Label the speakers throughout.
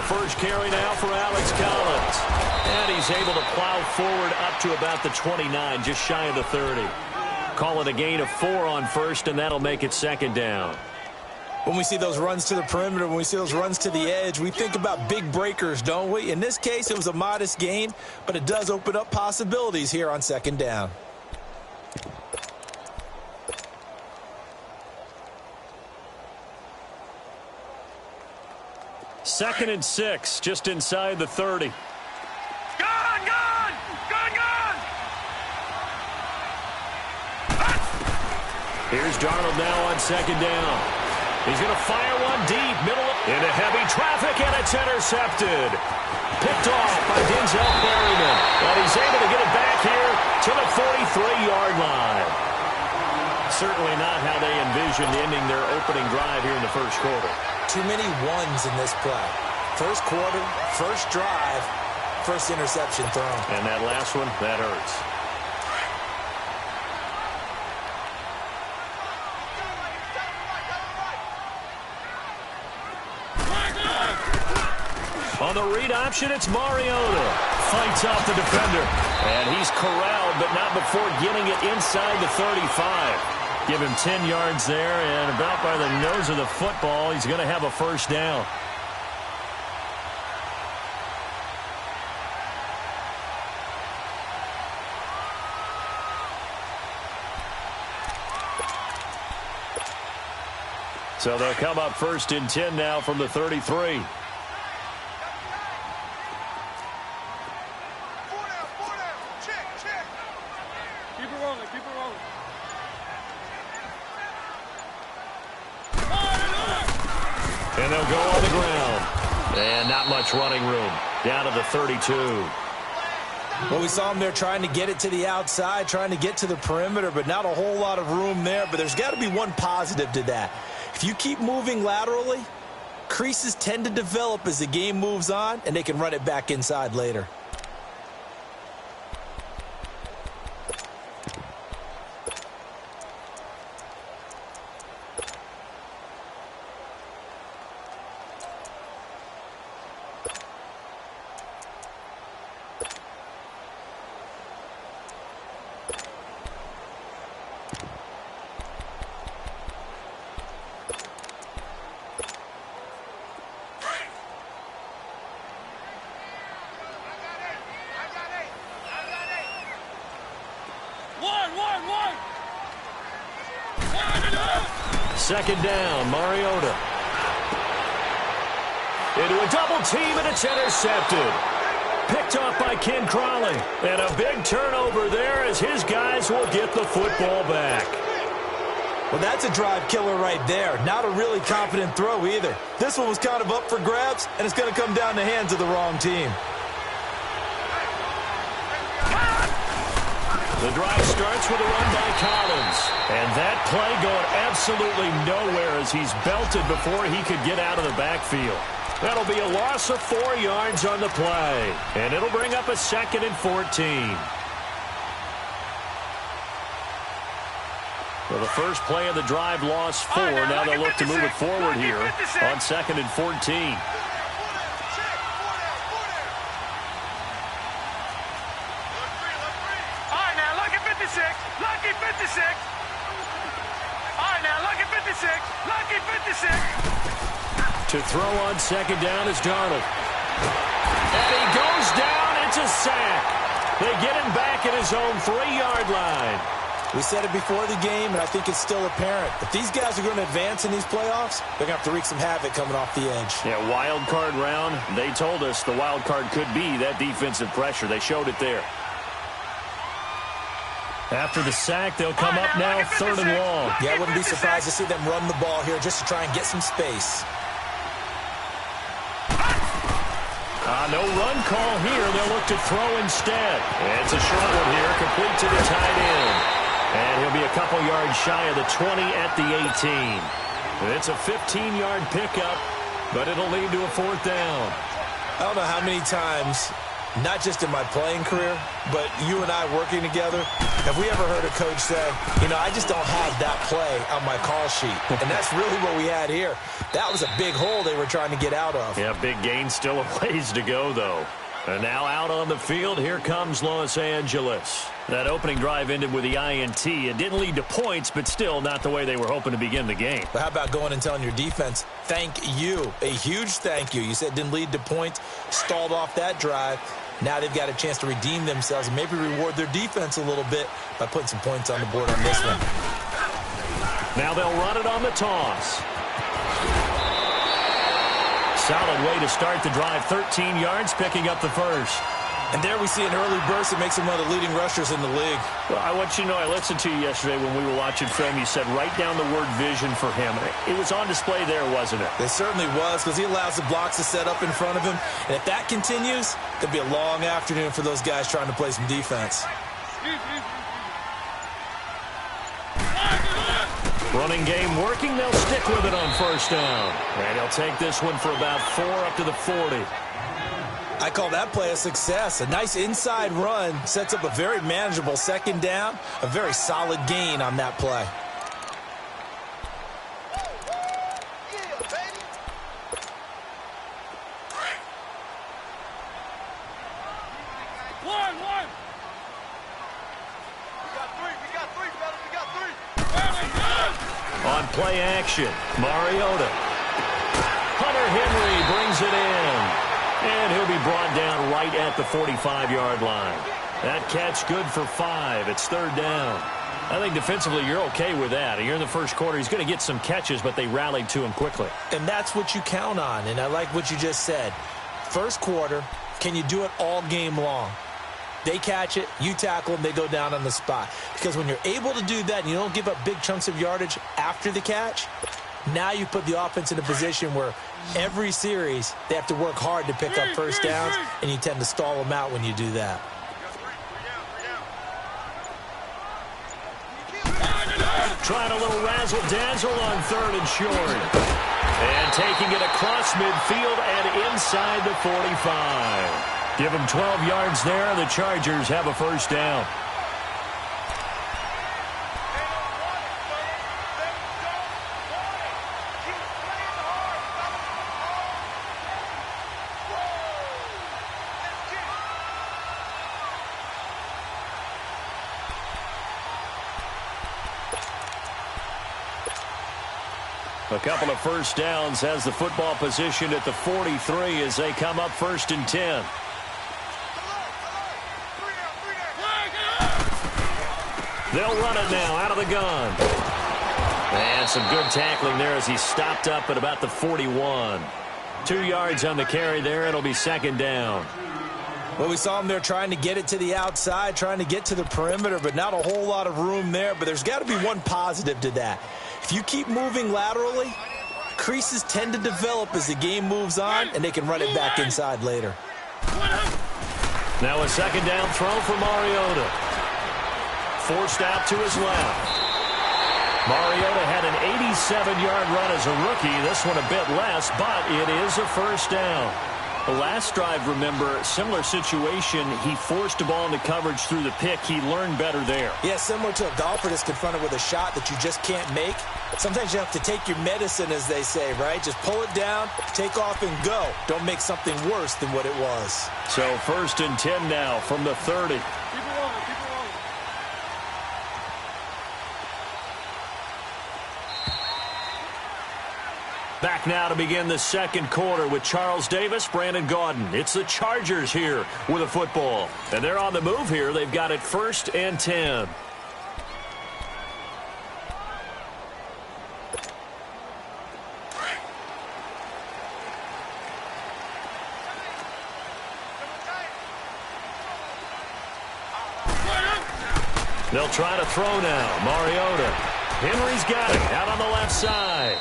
Speaker 1: first carry now for Alex Collins. And he's able to plow forward up to about the 29, just shy of the 30. Call it a gain of 4 on first, and that'll make it second down.
Speaker 2: When we see those runs to the perimeter, when we see those runs to the edge, we think about big breakers, don't we? In this case, it was a modest gain, but it does open up possibilities here on second down.
Speaker 1: Second and 6, just inside the 30. Here's Darnold now on second down. He's going to fire one deep, middle into heavy traffic, and it's intercepted. Picked off by Denzel Perryman. But he's able to get it back here to the 43-yard line. Certainly not how they envisioned ending their opening drive here in the first quarter.
Speaker 2: Too many ones in this play. First quarter, first drive, first interception thrown.
Speaker 1: And that last one, that hurts. On the read option, it's Mariota. Fights off the defender. And he's corralled, but not before getting it inside the 35. Give him 10 yards there, and about by the nose of the football, he's going to have a first down. So they'll come up first and 10 now from the 33. And they'll go on the ground. And not much running room. Down to the 32.
Speaker 2: Well, we saw him there trying to get it to the outside, trying to get to the perimeter, but not a whole lot of room there. But there's got to be one positive to that. If you keep moving laterally, creases tend to develop as the game moves on, and they can run it back inside later.
Speaker 1: Second down, Mariota. Into a double team, and it's intercepted. Picked off by Ken Crawley. And a big turnover there as his guys will get the football back.
Speaker 2: Well, that's a drive killer right there. Not a really confident throw either. This one was kind of up for grabs, and it's going to come down the hands of the wrong team.
Speaker 1: The drive starts with a run by Collins. And that play going absolutely nowhere as he's belted before he could get out of the backfield. That'll be a loss of 4 yards on the play. And it'll bring up a second and 14. Well, the first play of the drive lost 4. Now they'll look to move it forward here on second and 14.
Speaker 3: Lucky 56. All right, now, lucky 56. Lucky 56.
Speaker 1: To throw on second down is Darnold. And he goes down. It's a sack. They get him back at his own 3-yard line.
Speaker 2: We said it before the game, and I think it's still apparent. If these guys are going to advance in these playoffs, they're going to have to wreak some havoc coming off the edge.
Speaker 1: Yeah, wild card round. They told us the wild card could be that defensive pressure. They showed it there. After the sack, they'll come up now third and long.
Speaker 2: Yeah, I wouldn't be surprised to see them run the ball here just to try and get some space.
Speaker 1: No run call here. They'll look to throw instead. It's a short one here, complete to the tight end. And he'll be a couple yards shy of the 20 at the 18. It's a 15-yard pickup, but it'll lead to a 4th down.
Speaker 2: I don't know how many times not just in my playing career, but you and I working together, have we ever heard a coach say, you know, I just don't have that play on my call sheet? And that's really what we had here. That was a big hole they were trying to get out of.
Speaker 1: Yeah, big gain, still a ways to go, though. And now out on the field, here comes Los Angeles. That opening drive ended with the INT. It didn't lead to points, but still not the way they were hoping to begin the game.
Speaker 2: But how about going and telling your defense, thank you, a huge thank you. You said it didn't lead to points, stalled off that drive. Now they've got a chance to redeem themselves and maybe reward their defense a little bit by putting some points on the board on this one.
Speaker 1: Now they'll run it on the toss. Solid way to start the drive, 13 yards, picking up the first.
Speaker 2: And there we see an early burst that makes him one of the leading rushers in the league.
Speaker 1: Well, I want you to know, I listened to you yesterday when we were watching film. You said write down the word vision for him. It was on display there, wasn't it?
Speaker 2: It certainly was, because he allows the blocks to set up in front of him. And if that continues, it'll be a long afternoon for those guys trying to play some defense.
Speaker 1: Running game working. They'll stick with it on first down. And he'll take this one for about 4 up to the 40.
Speaker 2: I call that play a success. A nice inside run sets up a very manageable second down. A very solid gain on that play.
Speaker 1: On play action, Mariota. Hunter Henry brings it in. And he'll be brought down right at the 45-yard line. That catch good for 5. It's third down. I think defensively you're okay with that. You're in the first quarter. He's going to get some catches, but they rallied to him quickly.
Speaker 2: And that's what you count on. And I like what you just said. First quarter, can you do it all game long? They catch it, you tackle them, they go down on the spot. Because when you're able to do that and you don't give up big chunks of yardage after the catch, now you put the offense in a position where every series they have to work hard to pick up first downs, and you tend to stall them out when you do that.
Speaker 1: Trying a little razzle-dazzle on third and short. And taking it across midfield and inside the 45. Give them 12 yards there. The Chargers have a first down. A couple of first downs has the football position at the 43 as they come up first and 10. They'll run it now out of the gun. And some good tackling there as he stopped up at about the 41. 2 yards on the carry there. It'll be second down.
Speaker 2: Well, we saw him there trying to get it to the outside, trying to get to the perimeter, but not a whole lot of room there. But there's got to be one positive to that. If you keep moving laterally, creases tend to develop as the game moves on, and they can run it back inside later.
Speaker 1: Now a second down throw for Mariota. Forced out to his left. Mariota had an 87-yard run as a rookie. This one a bit less, but it is a first down. The last drive, remember, similar situation. He forced a ball into coverage through the pick. He learned better there.
Speaker 2: Yeah, similar to a golfer that's confronted with a shot that you just can't make. Sometimes you have to take your medicine, as they say, right? Just pull it down, take off, and go. Don't make something worse than what it was.
Speaker 1: So first and 10 now from the 30. Back now to begin the second quarter with Charles Davis, Brandon Gaudin. It's the Chargers here with a football. And they're on the move here. They've got it first and 10. They'll try to throw now. Mariota. Henry's got it out on the left side.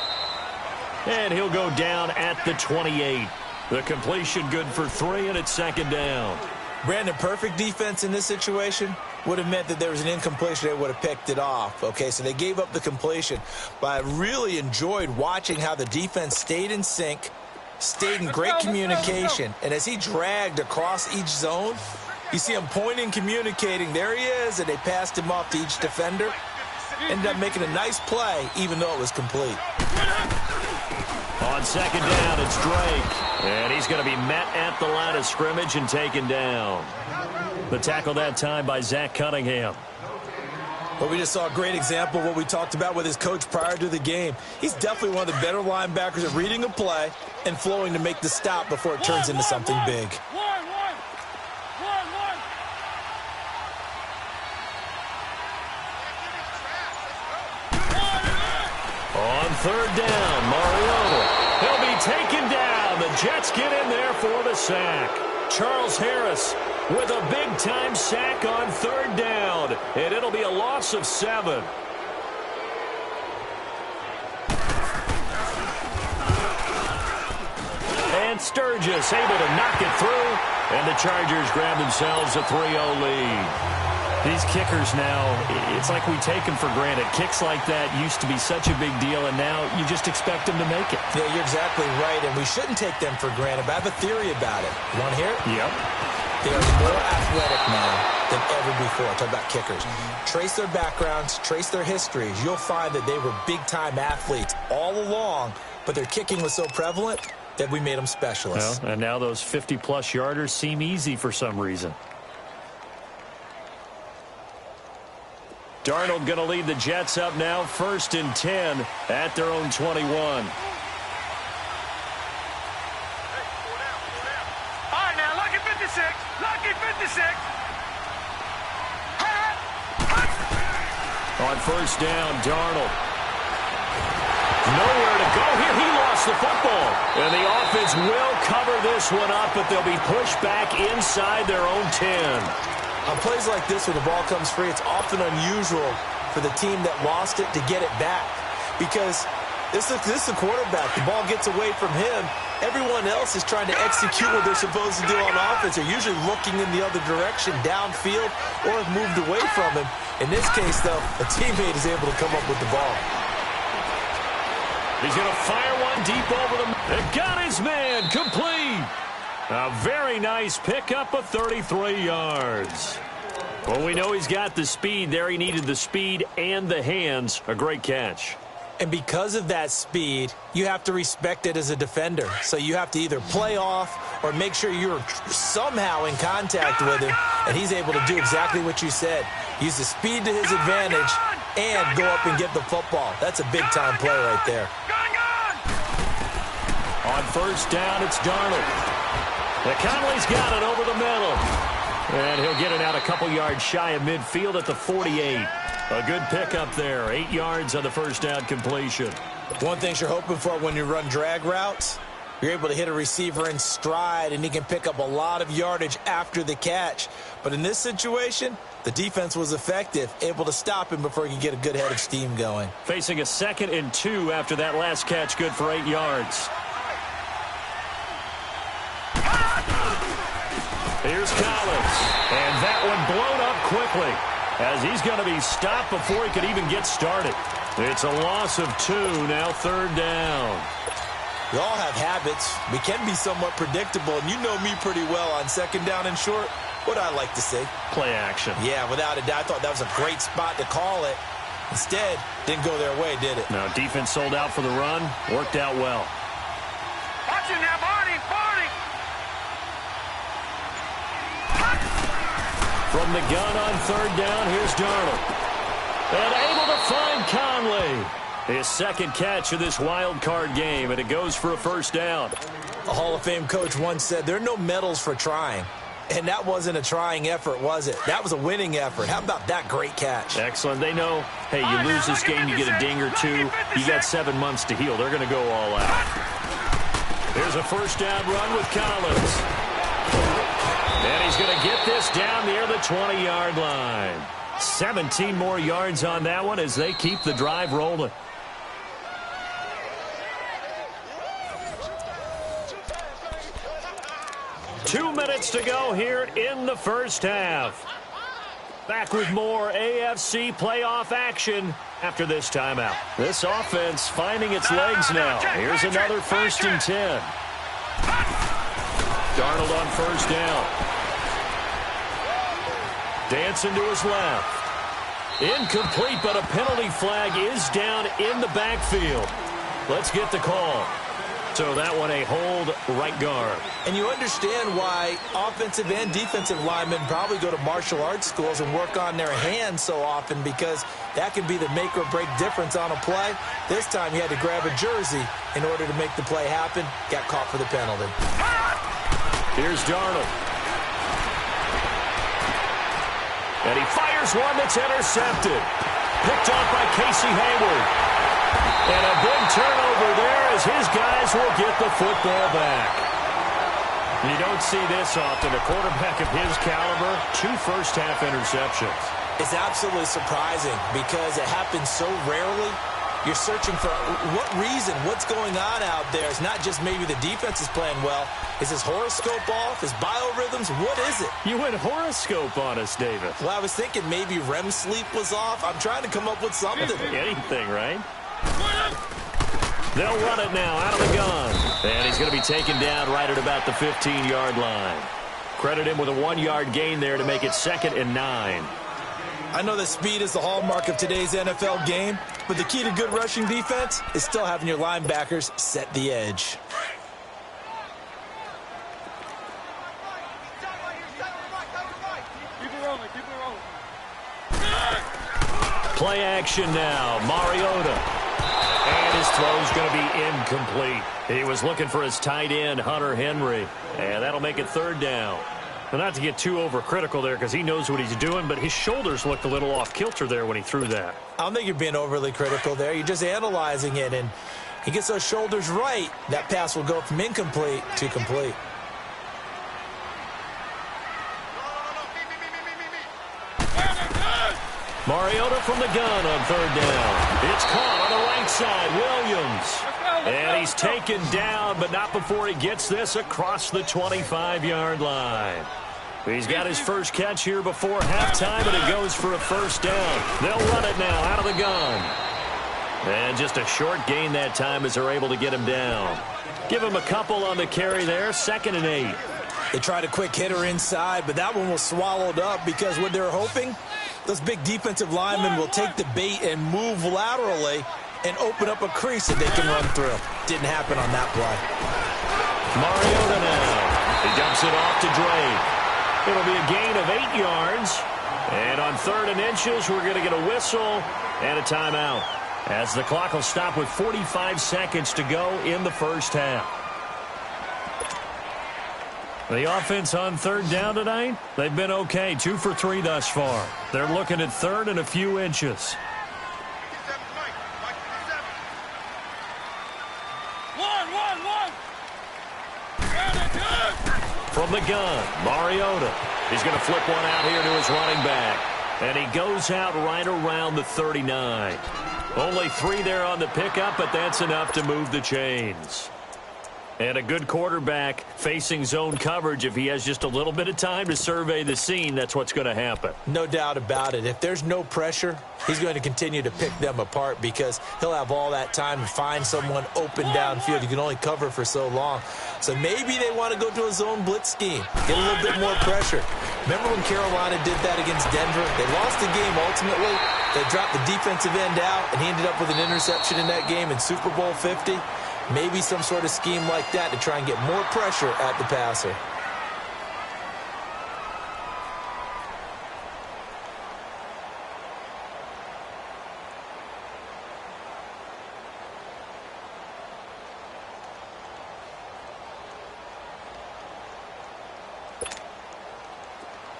Speaker 1: And he'll go down at the 28. The completion good for 3, and it's second down.
Speaker 2: Brandon, perfect defense in this situation would have meant that there was an incompletion. They would have picked it off. Okay, so they gave up the completion. But I really enjoyed watching how the defense stayed in sync, stayed in great communication. And as he dragged across each zone, you see him pointing, communicating. There he is, and they passed him off to each defender. Ended up making a nice play, even though it was complete.
Speaker 1: On second down, it's Drake. And he's going to be met at the line of scrimmage and taken down. The tackle that time by Zach Cunningham.
Speaker 2: Well, we just saw a great example of what we talked about with his coach prior to the game. He's definitely one of the better linebackers at reading a play and flowing to make the stop before it turns into something big.
Speaker 1: On third down, Mariota. He'll be taken down. The Jets get in there for the sack. Charles Harris with a big-time sack on third down. And it'll be a loss of 7. And Sturgis able to knock it through. And the Chargers grab themselves a 3-0 lead. These kickers now, it's like we take them for granted. Kicks like that used to be such a big deal, and now you just expect them to make it.
Speaker 2: Yeah, you're exactly right, and we shouldn't take them for granted, but I have a theory about it. You want to hear it?
Speaker 1: Yep.
Speaker 2: They are more athletic now than ever before. Talk about kickers. Trace their backgrounds, trace their histories. You'll find that they were big-time athletes all along, but their kicking was so prevalent that we made them specialists.
Speaker 1: Well, and now those 50-plus yarders seem easy for some reason. Darnold going to lead the Jets up now, 1st and 10 at their own 21.
Speaker 3: All right, now, lucky 56. Lucky 56.
Speaker 1: On first down, Darnold. Nowhere to go here. He lost the football. And the offense will cover this one up, but they'll be pushed back inside their own 10.
Speaker 2: On plays like this where the ball comes free, it's often unusual for the team that lost it to get it back. Because this is the quarterback. The ball gets away from him. Everyone else is trying to execute what they're supposed to do on offense. They're usually looking in the other direction, downfield, or have moved away from him. In this case, though, a teammate is able to come up with the ball.
Speaker 1: He's going to fire one deep over the... It got his man complete. A very nice pickup of 33 yards. Well, we know he's got the speed there. He needed the speed and the hands. A great catch.
Speaker 2: And because of that speed, you have to respect it as a defender. So you have to either play off or make sure you're somehow in contact with him. And he's able to do exactly what you said. Use the speed to his advantage and go up and get the football. That's a big-time play right there.
Speaker 1: On first down, it's Darnold. Conley's got it over the middle. And he'll get it out a couple yards shy of midfield at the 48. A good pickup there. 8 yards on the first down completion.
Speaker 2: One thing you're hoping for when you run drag routes, you're able to hit a receiver in stride, and he can pick up a lot of yardage after the catch. But in this situation, the defense was effective, able to stop him before he could get a good head of steam going.
Speaker 1: Facing a 2nd and 2 after that last catch, good for 8 yards. Here's Collins, and that one blown up quickly as he's going to be stopped before he could even get started. It's a loss of 2, now 3rd down.
Speaker 2: We all have habits. We can be somewhat predictable, and you know me pretty well on 2nd down and short. What I like to see.
Speaker 1: Play action.
Speaker 2: Yeah, without a doubt. I thought that was a great spot to call it. Instead, didn't go their way, did it?
Speaker 1: No, defense sold out for the run. Worked out well.
Speaker 3: Watch it now, Barney.
Speaker 1: From the gun on 3rd down, here's Darnold. And able to find Conley. His 2nd catch of this wild card game, and it goes for a 1st down.
Speaker 2: A Hall of Fame coach once said, there are no medals for trying. And that wasn't a trying effort, was it? That was a winning effort. How about that great catch?
Speaker 1: Excellent. They know, hey, you lose this game, you get a ding or 2. You got 7 months to heal. They're going to go all out. Here's a 1st down run with Collins. And he's going to get this down near the 20-yard line. 17 more yards on that one as they keep the drive rolling. Two minutes to go here in the first half. Back with more AFC playoff action after this timeout. This offense finding its legs now. Here's another 1st and 10. Darnold on first down. Dancing to his left. Incomplete, but a penalty flag is down in the backfield. Let's get the call. So that one a hold right guard.
Speaker 2: And you understand why offensive and defensive linemen probably go to martial arts schools and work on their hands so often, because that can be the make or break difference on a play. This time he had to grab a jersey in order to make the play happen. Got caught for the penalty.
Speaker 1: Here's Darnold. And he fires one that's intercepted. Picked off by Casey Hayward. And a big turnover there as his guys will get the football back. You don't see this often. A quarterback of his caliber, 2 first-half interceptions.
Speaker 2: It's absolutely surprising because it happens so rarely. You're searching for what reason, what's going on out there. It's not just maybe the defense is playing well. Is his horoscope off? His biorhythms? What is it?
Speaker 1: You went horoscope on us, David.
Speaker 2: Well, I was thinking maybe REM sleep was off. I'm trying to come up with something.
Speaker 1: Anything, right? They'll run it now out of the gun. And he's going to be taken down right at about the 15-yard line. Credit him with a 1-yard gain there to make it 2nd and 9.
Speaker 2: I know that speed is the hallmark of today's NFL game, but the key to good rushing defense is still having your linebackers set the edge.
Speaker 1: Play action now. Mariota. And his throw's going to be incomplete. He was looking for his tight end, Hunter Henry. And that'll make it 3rd down. Well, not to get too overcritical there because he knows what he's doing, but his shoulders looked a little off kilter there when he threw that.
Speaker 2: I don't think you're being overly critical there. You're just analyzing it, and he gets those shoulders right. That pass will go from incomplete to complete.
Speaker 1: Mariota from the gun on 3rd down. It's caught on the right side. Williams. And he's taken down, but not before he gets this across the 25-yard line. He's got his first catch here before halftime, and it goes for a 1st down. They'll run it now out of the gun. And just a short gain that time as they're able to get him down. Give him a couple on the carry there, 2nd and 8.
Speaker 2: They tried a quick hitter inside, but that one was swallowed up because what they're hoping, those big defensive linemen will take the bait and move laterally and open up a crease that they can run through. Didn't happen on that play.
Speaker 1: Mariota now. He dumps it off to Drake. It'll be a gain of 8 yards. And on 3rd and inches, we're going to get a whistle and a timeout, as the clock will stop with 45 seconds to go in the first half. The offense on 3rd down tonight, they've been okay. 2 for 3 thus far. They're looking at 3rd and a few inches. From the gun, Mariota. He's going to flip one out here to his running back. And he goes out right around the 39. Only 3 there on the pickup, but that's enough to move the chains. And a good quarterback facing zone coverage, if he has just a little bit of time to survey the scene, that's what's going to happen.
Speaker 2: No doubt about it. If there's no pressure, he's going to continue to pick them apart because he'll have all that time to find someone open downfield. You can only cover for so long. So maybe they want to go to a zone blitz scheme, get a little bit more pressure. Remember when Carolina did that against Denver? They lost the game ultimately. They dropped the defensive end out, and he ended up with an interception in that game in Super Bowl 50. Maybe some sort of scheme like that to try and get more pressure at the passer.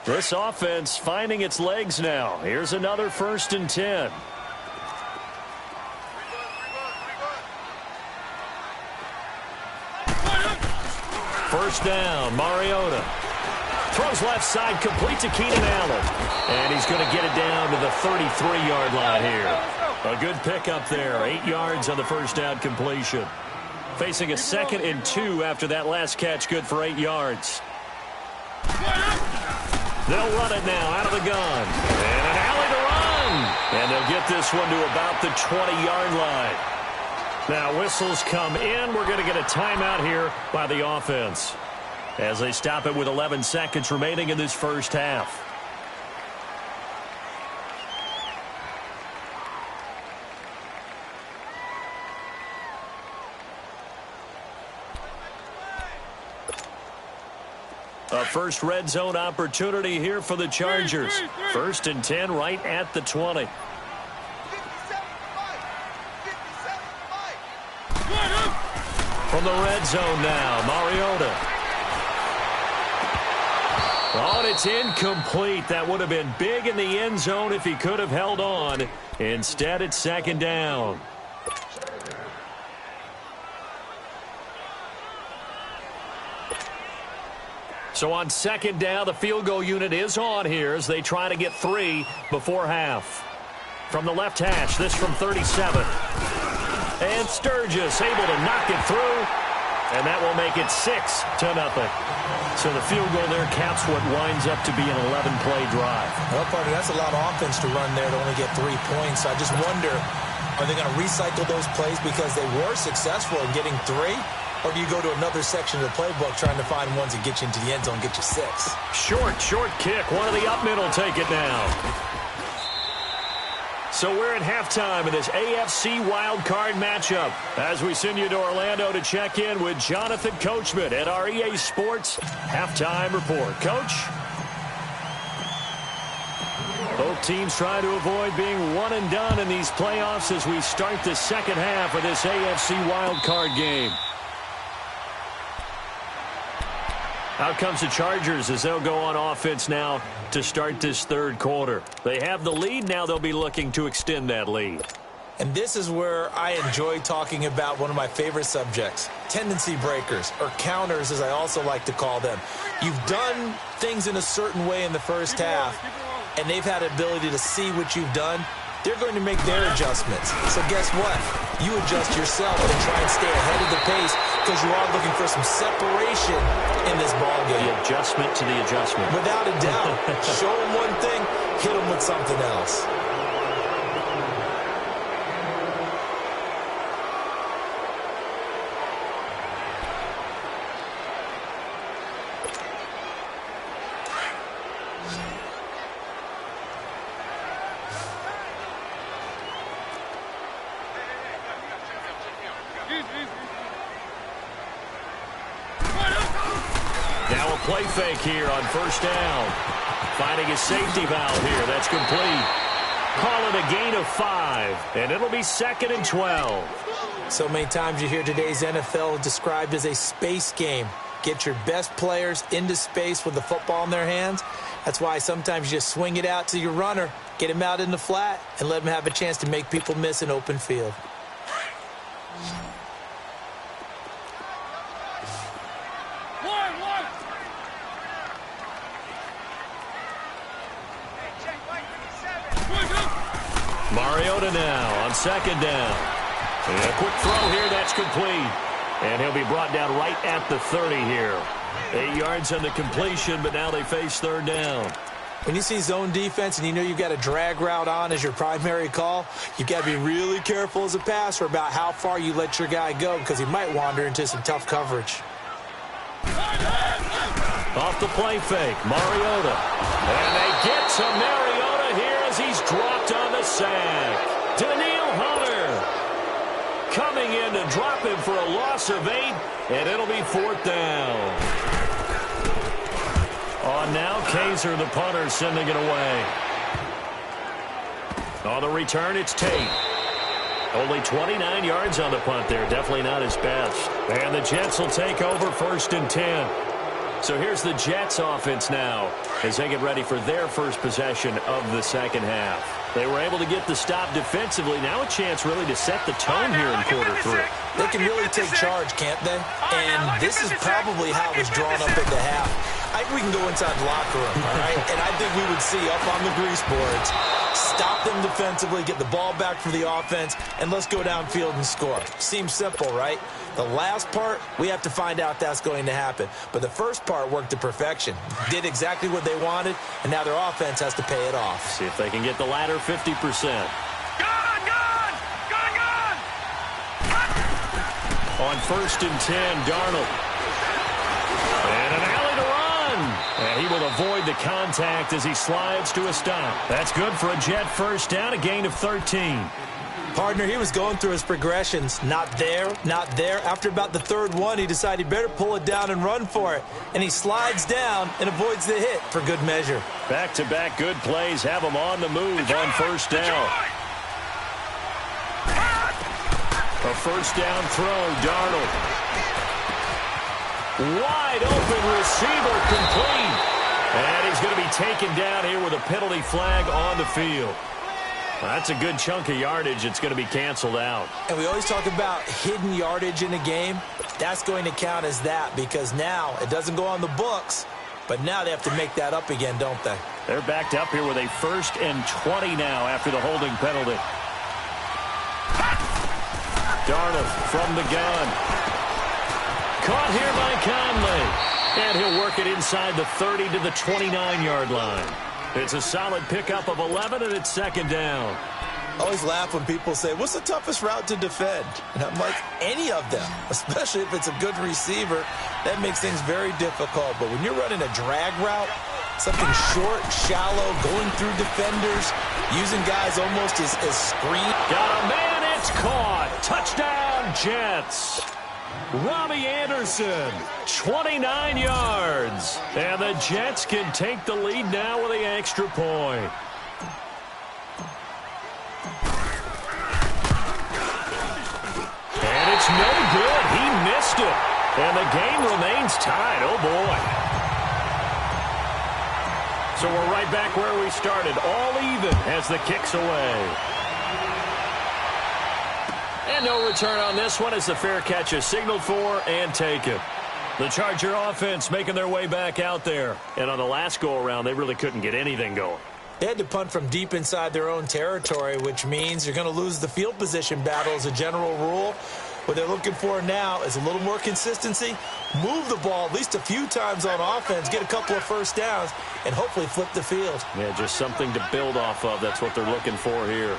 Speaker 1: This offense finding its legs now. Here's another 1st and 10. First down, Mariota. Throws left side, complete to Keenan Allen. And he's going to get it down to the 33-yard line here. A good pickup there, 8 yards on the first down completion. Facing a 2nd and 2 after that last catch, good for 8 yards. They'll run it now out of the gun. And an alley to run. And they'll get this one to about the 20-yard line. Now whistles come in. We're going to get a timeout here by the offense. as they stop it with 11 seconds remaining in this first half. A first red zone opportunity here for the Chargers. 1st and 10 right at the 20. From the red zone now, Mariota. Oh, and it's incomplete. That would have been big in the end zone if he could have held on. Instead, it's 2nd down. So on 2nd down, the field goal unit is on here as they try to get 3 before half. From the left hash, this from 37. And Sturgis able to knock it through. And that will make it 6-0. So the field goal there caps what winds up to be an 11-play drive.
Speaker 2: Well, partner, that's a lot of offense to run there to only get 3 points. So I just wonder, are they going to recycle those plays because they were successful in getting 3? Or do you go to another section of the playbook trying to find ones that get you into the end zone, get you 6?
Speaker 1: Short kick. One of the up middle take it now. So we're at halftime in this AFC wildcard matchup as we send you to Orlando to check in with Jonathan Coachman at our EA Sports Halftime Report. Coach? Both teams try to avoid being one and done in these playoffs as we start the second half of this AFC wildcard game. Out comes the Chargers as they'll go on offense now to start this third quarter. They have the lead. Now they'll be looking to extend that lead.
Speaker 2: And this is where I enjoy talking about one of my favorite subjects, tendency breakers, or counters as I also like to call them. You've done things in a certain way in the first half, and they've had the ability to see what you've done. They're going to make their adjustments. So guess what? You adjust yourself and try and stay ahead of the pace because you are looking for some separation in this ballgame.
Speaker 1: The adjustment to the adjustment.
Speaker 2: Without a doubt. Show them one thing, hit them with something else.
Speaker 1: Now a play fake here on 1st down. Finding a safety valve here. That's complete. Call it a gain of 5, and it'll be 2nd and 12.
Speaker 2: So many times you hear today's NFL described as a space game. Get your best players into space with the football in their hands. That's why sometimes you just swing it out to your runner, get him out in the flat, and let him have a chance to make people miss an open field.
Speaker 1: Mariota now on 2nd down. And a quick throw here, that's complete. And he'll be brought down right at the 30 here. 8 yards on the completion, but now they face 3rd down.
Speaker 2: When you see zone defense and you know you've got a drag route on as your primary call, you've got to be really careful as a passer about how far you let your guy go because he might wander into some tough coverage.
Speaker 1: Off the play fake, Mariota. And they get to Mariota here as he's dropped on the sack. Daniil Hunter coming in to drop him for a loss of 8, and it'll be 4th down. On now, Kaiser, the punter, sending it away. On the return, it's Tate. Only 29 yards on the punt there. Definitely not his best. And the Jets will take over 1st and 10. So here's the Jets offense now as they get ready for their first possession of the second half. They were able to get the stop defensively. Now a chance really to set the tone here in quarter 3.
Speaker 2: They can really take charge, can't they? And this is probably how it was drawn up at the half. I think we can go inside the locker room, all right? And I think we would see up on the grease boards, stop them defensively, get the ball back for the offense, and let's go downfield and score. Seems simple, right? The last part, we have to find out that's going to happen. But the first part worked to perfection. Did exactly what they wanted, and now their offense has to pay it off.
Speaker 1: See if they can get the latter 50%. On 1st and 10, Darnold. And an alley to run. And he will avoid the contact as he slides to a stop. That's good for a Jet first down, a gain of 13.
Speaker 2: Partner, he was going through his progressions. Not there, not there. After about the third one, he decided he better pull it down and run for it. And he slides down and avoids the hit for good measure.
Speaker 1: Back-to-back good plays have him on the move on first down. A first down throw, Darnold. Wide open receiver, complete. And he's going to be taken down here with a penalty flag on the field. That's a good chunk of yardage. It's going to be canceled out.
Speaker 2: And we always talk about hidden yardage in a game. That's going to count as that because now it doesn't go on the books, but now they have to make that up again, don't they?
Speaker 1: They're backed up here with a 1st and 20 now after the holding penalty. Darnold from the gun. Caught here by Conley. And he'll work it inside the 30 to the 29-yard line. It's a solid pickup of 11, and it's 2nd down.
Speaker 2: I always laugh when people say, what's the toughest route to defend? And I'm like, any of them, especially if it's a good receiver. That makes things very difficult. But when you're running a drag route, something short, shallow, going through defenders, using guys almost as screen.
Speaker 1: Got a man, it's caught. Touchdown, Jets. Robbie Anderson, 29 yards. And the Jets can take the lead now with the extra point. And it's no good. He missed it. And the game remains tied. Oh, boy. So we're right back where we started. All even as the kick's away. And no return on this one as the fair catch is signaled for and taken. The Charger offense making their way back out there. And on the last go-around, they really couldn't get anything going.
Speaker 2: They had to punt from deep inside their own territory, which means you're going to lose the field position battle as a general rule. What they're looking for now is a little more consistency, move the ball at least a few times on offense, get a couple of first downs, and hopefully flip the field.
Speaker 1: Yeah, just something to build off of. That's what they're looking for here.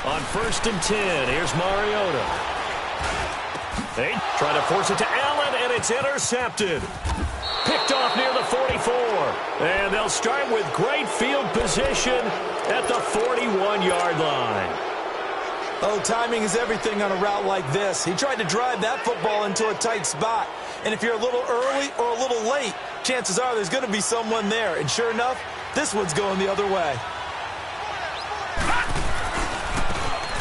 Speaker 1: On 1st and 10, here's Mariota. They try to force it to Allen, and it's intercepted. Picked off near the 44. And they'll start with great field position at the 41-yard line.
Speaker 2: Oh, timing is everything on a route like this. He tried to drive that football into a tight spot. And if you're a little early or a little late, chances are there's going to be someone there. And sure enough, this one's going the other way.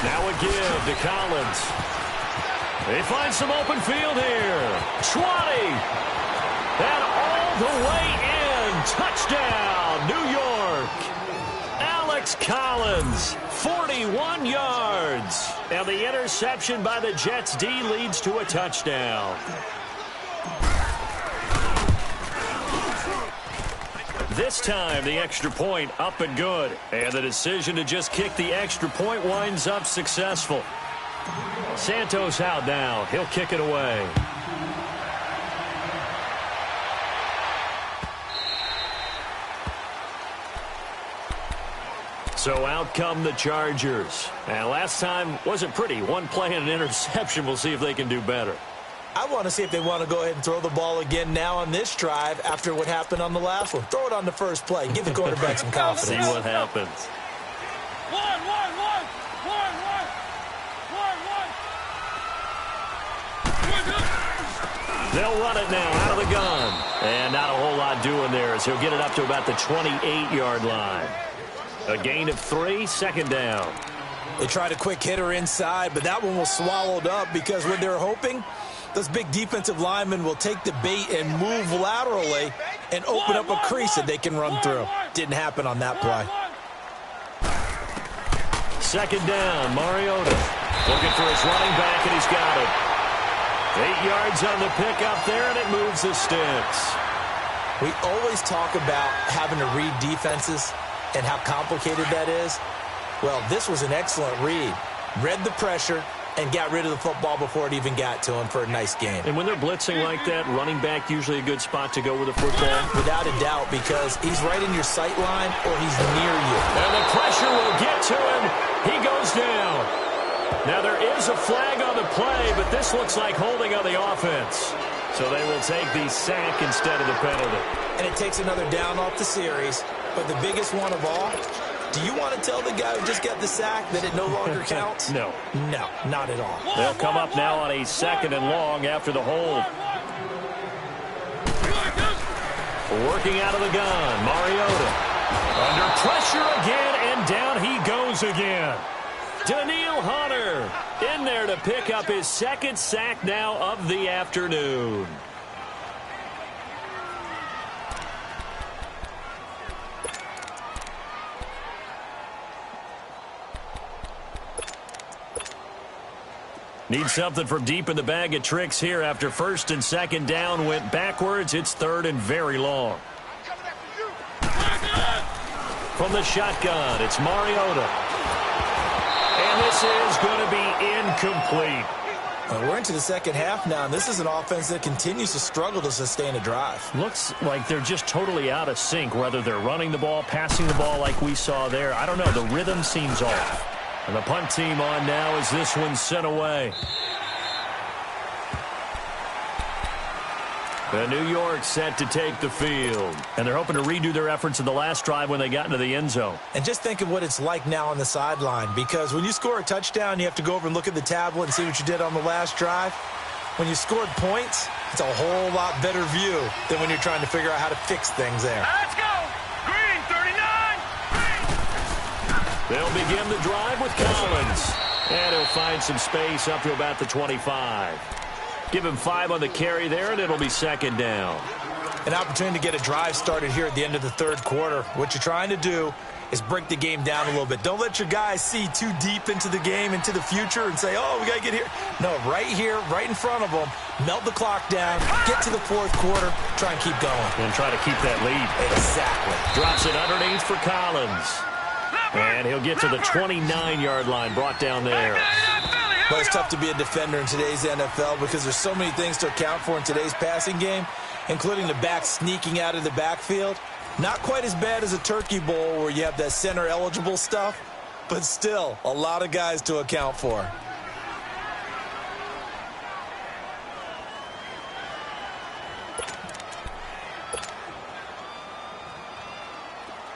Speaker 1: Now a give to Collins. They find some open field here. 20. And all the way in. Touchdown, New York. Alex Collins, 41 yards. And the interception by the Jets D leads to a touchdown. This time, the extra point up and good. And the decision to just kick the extra point winds up successful. Santos out now. He'll kick it away. So out come the Chargers. And last time wasn't pretty. One play and an interception. We'll see if they can do better.
Speaker 2: I want to see if they want to go ahead and throw the ball again now on this drive after what happened on the last one. Throw it on the first play. Give the quarterback some confidence.
Speaker 1: See what happens. They'll run it now out of the gun. And not a whole lot doing there as he'll get it up to about the 28-yard line. A gain of 3, 2nd down.
Speaker 2: They tried a quick hitter inside, but that one was swallowed up because what they're hoping, those big defensive linemen will take the bait and move laterally and open up a crease that they can run through. Didn't happen on that play.
Speaker 1: 2nd down, Mariota. Looking for his running back, and he's got it. 8 yards on the pickup there, and it moves the sticks.
Speaker 2: We always talk about having to read defenses and how complicated that is. Well, this was an excellent read. Read the pressure, and got rid of the football before it even got to him for a nice game.
Speaker 1: And when they're blitzing like that, running back usually a good spot to go with the football?
Speaker 2: Without a doubt, because he's right in your sight line or he's near you.
Speaker 1: And the pressure will get to him. He goes down. Now there is a flag on the play, but this looks like holding on the offense. So they will take the sack instead of the penalty.
Speaker 2: And it takes another down off the series. But the biggest one of all, do you want to tell the guy who just got the sack that it no longer counts?
Speaker 1: No.
Speaker 2: No, not at all.
Speaker 1: They'll come up now on a 2nd and long after the hold. Working out of the gun, Mariota. Under pressure again, and down he goes again. Daniil Hunter in there to pick up his 2nd sack now of the afternoon. Need something from deep in the bag of tricks here after 1st and 2nd down went backwards. It's 3rd and very long. From the shotgun, it's Mariota. And this is going to be incomplete.
Speaker 2: We're into the second half now, and this is an offense that continues to struggle to sustain a drive.
Speaker 1: Looks like they're just totally out of sync, whether they're running the ball, passing the ball like we saw there. I don't know. The rhythm seems off. And the punt team on now as this one's sent away. The New York set to take the field. And they're hoping to redo their efforts in the last drive when they got into the end zone.
Speaker 2: And just think of what it's like now on the sideline, because when you score a touchdown, you have to go over and look at the tablet and see what you did on the last drive. When you scored points, it's a whole lot better view than when you're trying to figure out how to fix things there.
Speaker 3: Let's go. Green, 39.
Speaker 1: They'll begin the drive with Collins. And he'll find some space up to about the 25. Give him 5 on the carry there, and it'll be 2nd down.
Speaker 2: An opportunity to get a drive started here at the end of the 3rd quarter. What you're trying to do is break the game down a little bit. Don't let your guys see too deep into the game, into the future, and say, oh, we got to get here. No, right here, right in front of them, melt the clock down, get to the 4th quarter, try and keep going.
Speaker 1: And try to keep that lead.
Speaker 2: Exactly.
Speaker 1: Drops it underneath for Collins. And he'll get to the 29-yard line, brought down there.
Speaker 2: Well, it's tough to be a defender in today's NFL because there's so many things to account for in today's passing game, including the back sneaking out of the backfield. Not quite as bad as a turkey bowl where you have that center-eligible stuff, but still a lot of guys to account for.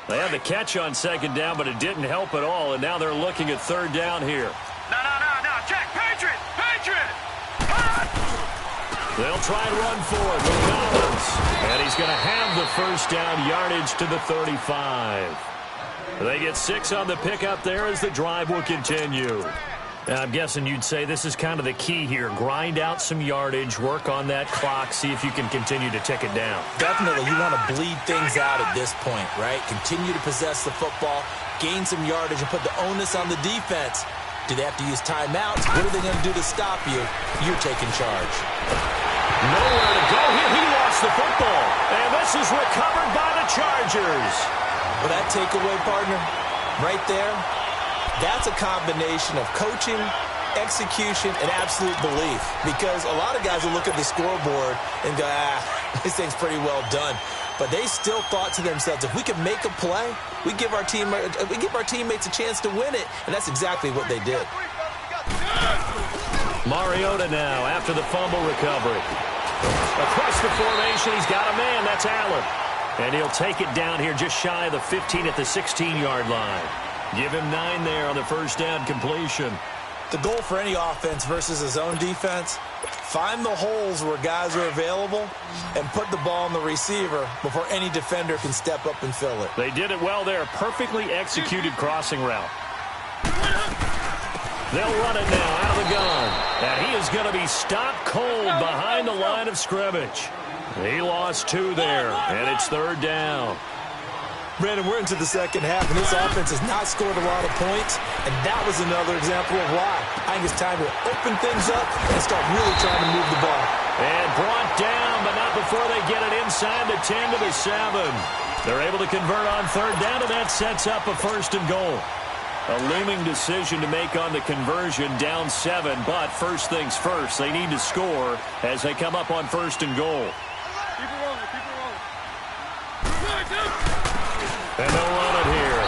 Speaker 1: They had the catch on 2nd down, but it didn't help at all, and now they're looking at 3rd down here.
Speaker 3: No. Check. Patriot.
Speaker 1: They'll try and run forward with Collins. And he's going to have the 1st down yardage to the 35. They get 6 on the pickup there as the drive will continue. Now, I'm guessing you'd say this is kind of the key here. Grind out some yardage, work on that clock, see if you can continue to tick it down.
Speaker 2: Definitely, you want to bleed things out at this point, right? Continue to possess the football, gain some yardage, and put the onus on the defense. Do they have to use timeouts? What are they going to do to stop you? You're taking charge.
Speaker 1: Nowhere to go here. He lost the football. And this is recovered by the Chargers.
Speaker 2: Well, that takeaway, partner, right there, that's a combination of coaching, execution, and absolute belief. Because a lot of guys will look at the scoreboard and go, this thing's pretty well done. But they still thought to themselves, if we can make a play, we give our teammates a chance to win it. And that's exactly what they did.
Speaker 1: Mariota now after the fumble recovery. Across the formation, he's got a man. That's Allen. And he'll take it down here just shy of the 15 at the 16-yard line. Give him 9 there on the 1st down completion.
Speaker 2: The goal for any offense versus his own defense, find the holes where guys are available and put the ball on the receiver before any defender can step up and fill it.
Speaker 1: They did it well there. Perfectly executed crossing route. They'll run it now out of the gun. And he is going to be stopped cold behind the line of scrimmage. He lost 2 there, and it's 3rd down.
Speaker 2: Brandon, we're into the second half, and this offense has not scored a lot of points, and that was another example of why. I think it's time to open things up and start really trying to move the ball.
Speaker 1: And brought down, but not before they get it inside the 10 to the 7. They're able to convert on 3rd down, and that sets up a 1st and goal. A looming decision to make on the conversion, down 7, but first things first, they need to score as they come up on first and goal.
Speaker 3: Keep it rolling, keep it rolling.
Speaker 1: And they'll run it here.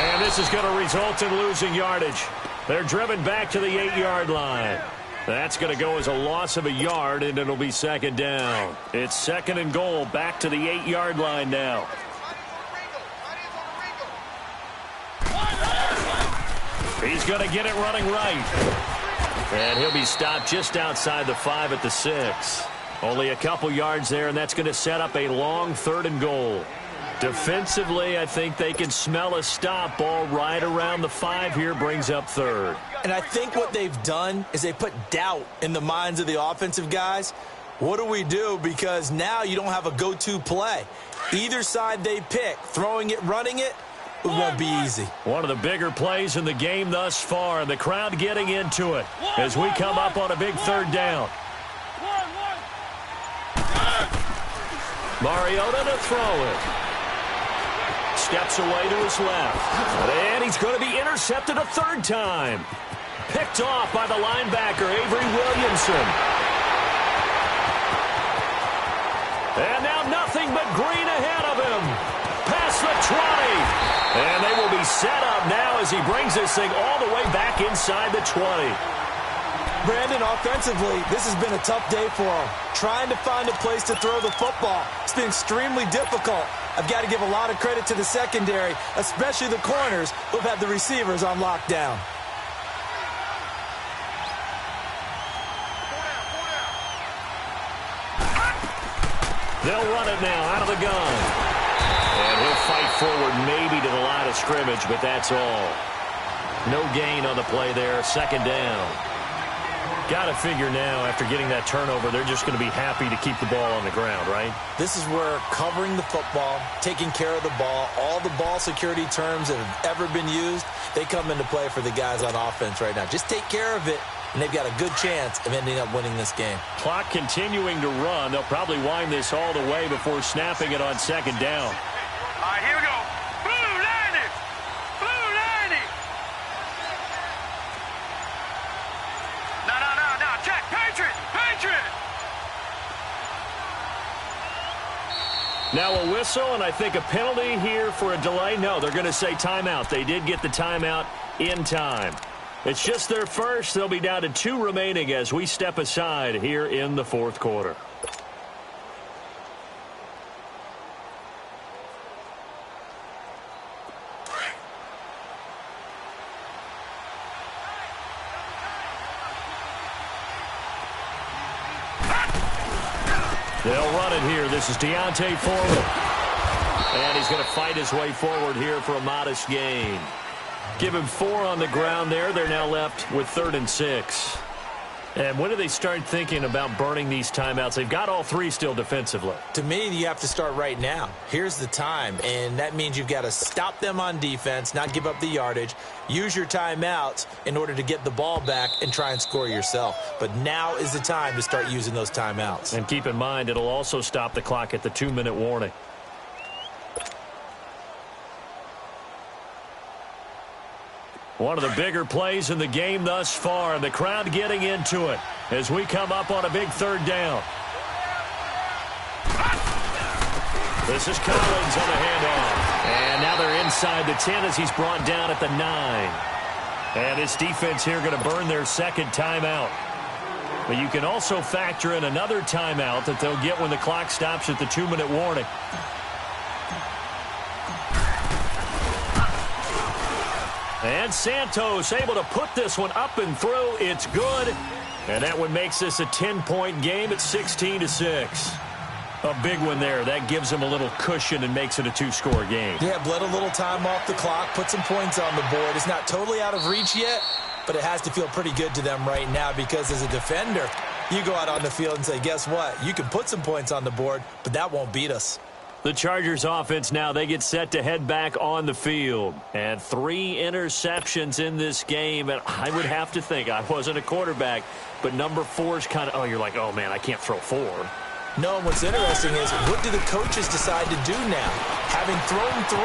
Speaker 1: And this is going to result in losing yardage. They're driven back to the 8-yard line. That's going to go as a loss of a yard, and it'll be second down. It's second and goal, back to the 8-yard line now. He's going to get it running right. And he'll be stopped just outside the 5 at the 6. Only a couple yards there, and that's going to set up a long third and goal. Defensively, I think they can smell a stop. Ball right around the 5 here, brings up third.
Speaker 2: And I think what they've done is they put doubt in the minds of the offensive guys. What do we do? Because now you don't have a go-to play. Either side they pick, throwing it, running it, it won't be easy.
Speaker 1: One of the bigger plays in the game thus far, and the crowd getting into it as we come up on a big third down. Mariota to throw it. Steps away to his left. And he's going to be intercepted a third time. Picked off by the linebacker, Avery Williamson. And now nothing but green ahead of him. Past the 20. And they will be set up now as he brings this thing all the way back inside the 20.
Speaker 2: Brandon, offensively, this has been a tough day for him. Trying to find a place to throw the football. It's been extremely difficult. I've got to give a lot of credit to the secondary, especially the corners who've had the receivers on lockdown.
Speaker 1: They'll run it now out of the gun. And he'll fight forward maybe to the line of scrimmage, but that's all. No gain on the play there. Second down. Got to figure now, after getting that turnover, they're just going to be happy to keep the ball on the ground, right?
Speaker 2: This is where covering the football, taking care of the ball, all the ball security terms that have ever been used, they come into play for the guys on offense right now. Just take care of it, and they've got a good chance of ending up winning this game.
Speaker 1: Clock continuing to run. They'll probably wind this all the way before snapping it on second down.
Speaker 3: All right, here we go. Blue 90. Blue 90. No. Check. Patriot.
Speaker 1: Now a whistle, and I think a penalty here for a delay. No, they're going to say timeout. They did get the timeout in time. It's just their first. They'll be down to 2 remaining as we step aside here in the fourth quarter. They'll run it here. This is Deontay Foreman. And he's going to fight his way forward here for a modest gain. Give him 4 on the ground there. They're now left with 3rd and 6. And when do they start thinking about burning these timeouts? They've got all 3 still defensively.
Speaker 2: To me, you have to start right now. Here's the time, and that means you've got to stop them on defense, not give up the yardage, use your timeouts in order to get the ball back and try and score yourself. But now is the time to start using those timeouts.
Speaker 1: And keep in mind, it'll also stop the clock at the 2-minute warning. One of the bigger plays in the game thus far, and the crowd getting into it as we come up on a big third down. This is Collins on the handoff. And now they're inside the 10 as he's brought down at the 9. And this defense here going to burn their second timeout. But you can also factor in another timeout that they'll get when the clock stops at the 2-minute warning. And Santos able to put this one up and through. It's good. And that one makes this a 10-point game at 16-6. A big one there. That gives them a little cushion and makes it a 2-score game.
Speaker 2: Yeah, bled a little time off the clock, put some points on the board. It's not totally out of reach yet, but it has to feel pretty good to them right now because as a defender, you go out on the field and say, guess what? You can put some points on the board, but that won't beat us.
Speaker 1: The Chargers offense now, they get set to head back on the field. And 3 interceptions in this game. And I would have to think, I wasn't a quarterback, but number 4 is kind of, you're like, oh, man, I can't throw 4.
Speaker 2: No, and what's interesting is, what do the coaches decide to do now? Having thrown 3,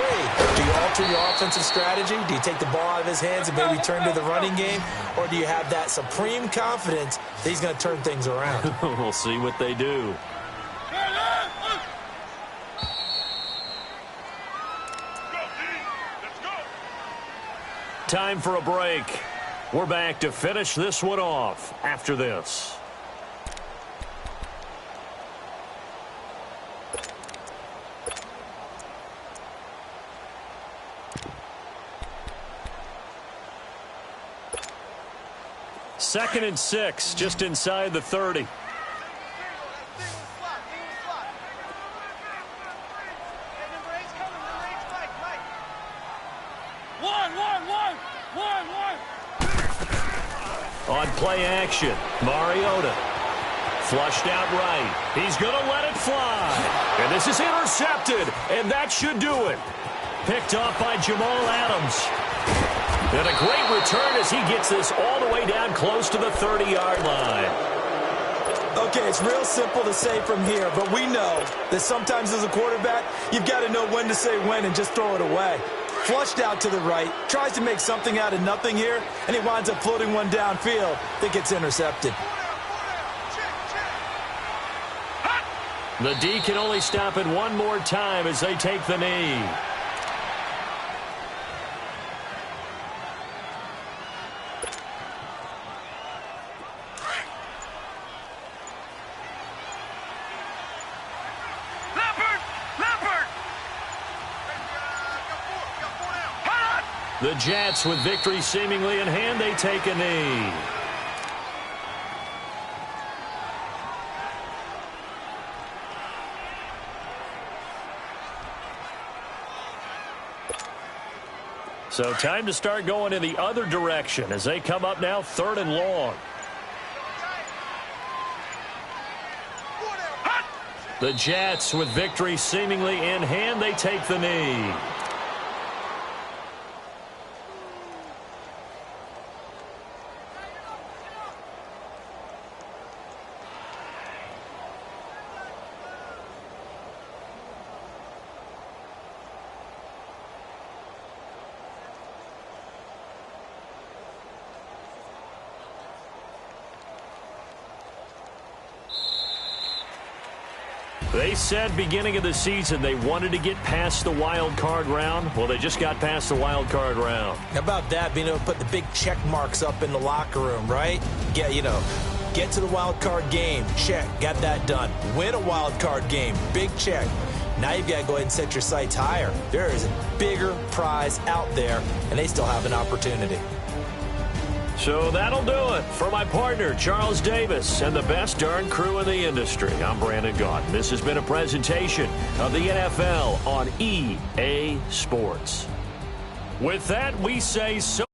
Speaker 2: do you alter your offensive strategy? Do you take the ball out of his hands and maybe turn to the running game? Or do you have that supreme confidence that he's going to turn things around?
Speaker 1: We'll see what they do. Time for a break. We're back to finish this one off after this. Second and 6, just inside the 30. On play action, Mariota. Flushed out right. He's going to let it fly. And this is intercepted, and that should do it. Picked off by Jamal Adams. And a great return as he gets this all the way down close to the 30-yard line.
Speaker 2: Okay, it's real simple to say from here, but we know that sometimes as a quarterback, you've got to know when to say when and just throw it away. Flushed out to the right, tries to make something out of nothing here, and he winds up floating one downfield that gets intercepted.
Speaker 1: The D can only stop it one more time as they take the knee. The Jets, with victory seemingly in hand, they take a knee. So time to start going in the other direction as they come up now 3rd and long. The Jets, with victory seemingly in hand, they take the knee. They said beginning of the season they wanted to get past the wild card round. Well, they just got past the wild card round.
Speaker 2: How about that, being able to put the big check marks up in the locker room, right? Get to the wild card game. Check. Got that done. Win a wild card game. Big check. Now you've got to go ahead and set your sights higher. There is a bigger prize out there, and they still have an opportunity.
Speaker 1: So that'll do it. For my partner, Charles Davis, and the best darn crew in the industry, I'm Brandon Gaudin. This has been a presentation of the NFL on EA Sports. With that, we say so.